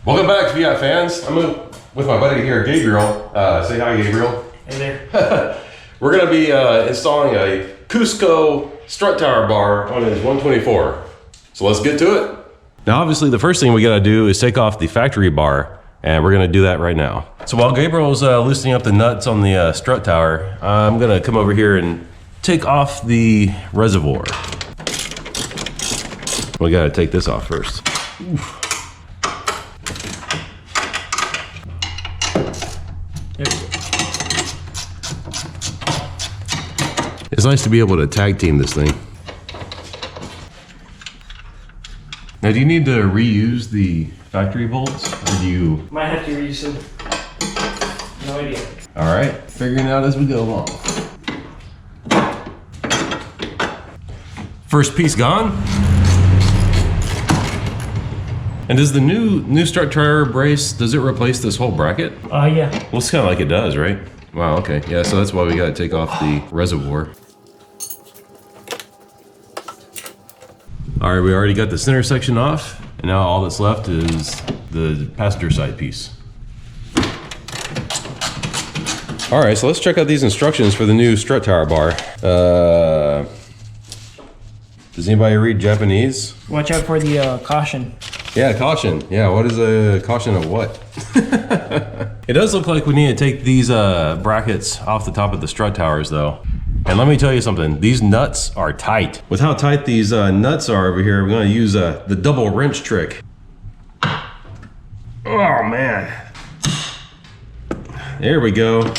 Welcome back, FIAT fans. I'm with my buddy here, Gabriel. Say hi, Gabriel. Hey there. We're gonna be installing a Cusco strut tower bar on his 124. So let's get to it. Now, obviously, the first thing we gotta do is take off the factory bar, and we're gonna do that right now. So while Gabriel's loosening up the nuts on the strut tower, I'm gonna come over here and take off the reservoir. We gotta take this off first. Oof. It's nice to be able to tag team this thing. Now, do you need to reuse the factory bolts, or do you? Might have to reuse them. No idea. All right, figuring it out as we go along. First piece gone. And does the new strut tower brace, does it replace this whole bracket? Yeah. Well, it's kind of like it does, right? Wow, okay. Yeah, so that's why we got to take off the reservoir. All right, we already got the center section off, and now all that's left is the passenger side piece. All right, so let's check out these instructions for the new strut tower bar. Does anybody read Japanese? Watch out for the caution. Yeah, caution. Yeah, what is a caution of what? It does look like we need to take these brackets off the top of the strut towers though. And let me tell you something, these nuts are tight. With how tight these nuts are over here, we're gonna use the double wrench trick. Oh man. There we go.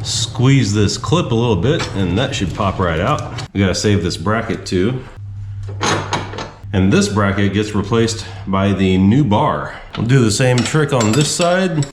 Squeeze this clip a little bit and that should pop right out. We gotta save this bracket too. And this bracket gets replaced by the new bar. We'll do the same trick on this side.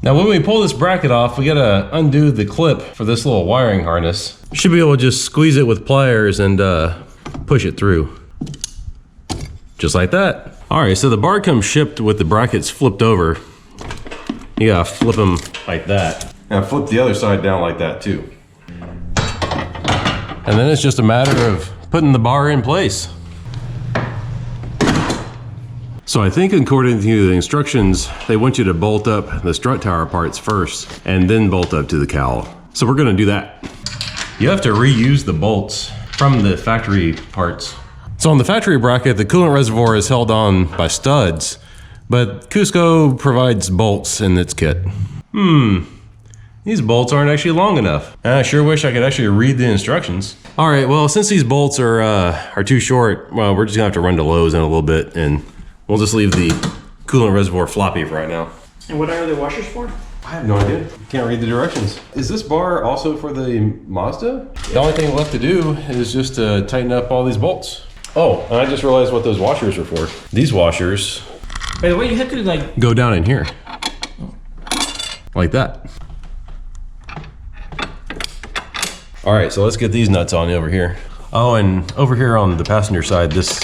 Now when we pull this bracket off, we gotta undo the clip for this little wiring harness. Should be able to just squeeze it with pliers and push it through. Just like that. All right, so the bar comes shipped with the brackets flipped over. You gotta flip them like that. And flip the other side down like that too. And then it's just a matter of putting the bar in place. So I think according to the instructions, they want you to bolt up the strut tower parts first and then bolt up to the cowl. So we're gonna do that. You have to reuse the bolts from the factory parts. So on the factory bracket, the coolant reservoir is held on by studs, but Cusco provides bolts in its kit. These bolts aren't actually long enough. I sure wish I could actually read the instructions. All right, well, since these bolts are too short, well, we're just gonna have to run to Lowe's in a little bit and we'll just leave the coolant reservoir floppy for right now. And what are the washers for? I have no idea. Can't read the directions. Is this bar also for the Mazda? The only thing left to do is just to tighten up all these bolts. Oh, and I just realized what those washers are for. These washers. By the way, you have to like go down in here. Like that. All right, so let's get these nuts on over here. Oh, and over here on the passenger side, this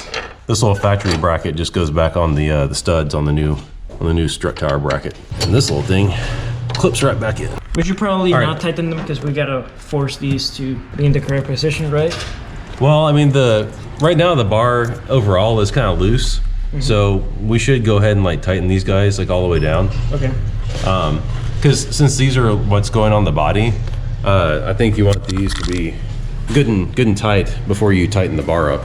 little factory bracket just goes back on the studs on the new strut tower bracket. And this little thing clips right back in. We should probably not tighten them because we gotta force these to be in the correct position, right? Well, I mean, right now the bar overall is kind of loose, so we should go ahead and like tighten these guys like all the way down. Okay. Because since these are what's going on the body, I think you want these to be good and tight before you tighten the bar up.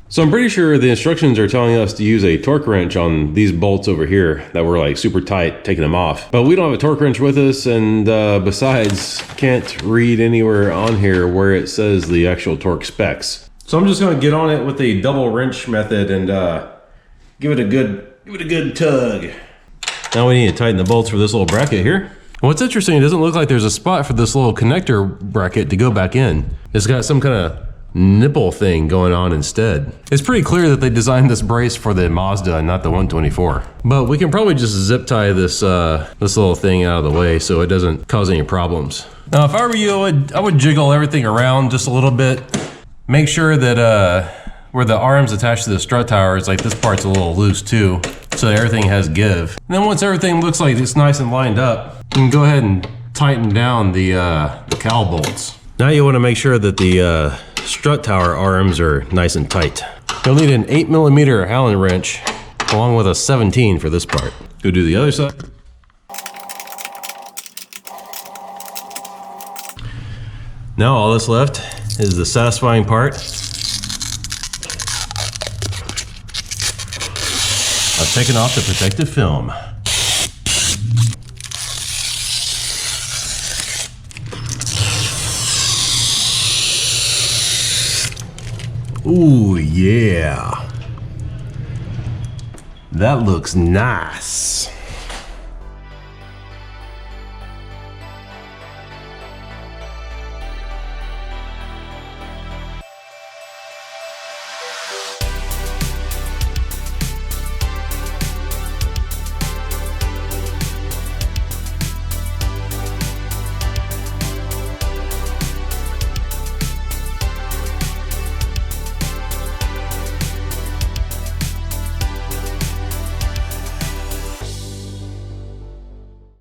So I'm pretty sure the instructions are telling us to use a torque wrench on these bolts over here that were like super tight, taking them off. But we don't have a torque wrench with us, and besides, can't read anywhere on here where it says the actual torque specs. So I'm just gonna get on it with the double wrench method and give it a good tug. Now we need to tighten the bolts for this little bracket here. What's interesting, it doesn't look like there's a spot for this little connector bracket to go back in. It's got some kind of nipple thing going on instead. It's pretty clear that they designed this brace for the Mazda and not the 124. But we can probably just zip tie this this little thing out of the way so it doesn't cause any problems. Now, if I were you, I would jiggle everything around just a little bit Make sure that where the arm's attached to the strut tower is like this part's a little loose too, so that everything has give. And then once everything looks like it's nice and lined up, you can go ahead and tighten down the cowl bolts. Now you want to make sure that the strut tower arms are nice and tight. You'll need an 8mm Allen wrench along with a 17 for this part. Go do the other side. Now all that's left is the satisfying part. I've taken off the protective film. Ooh, yeah. That looks nice.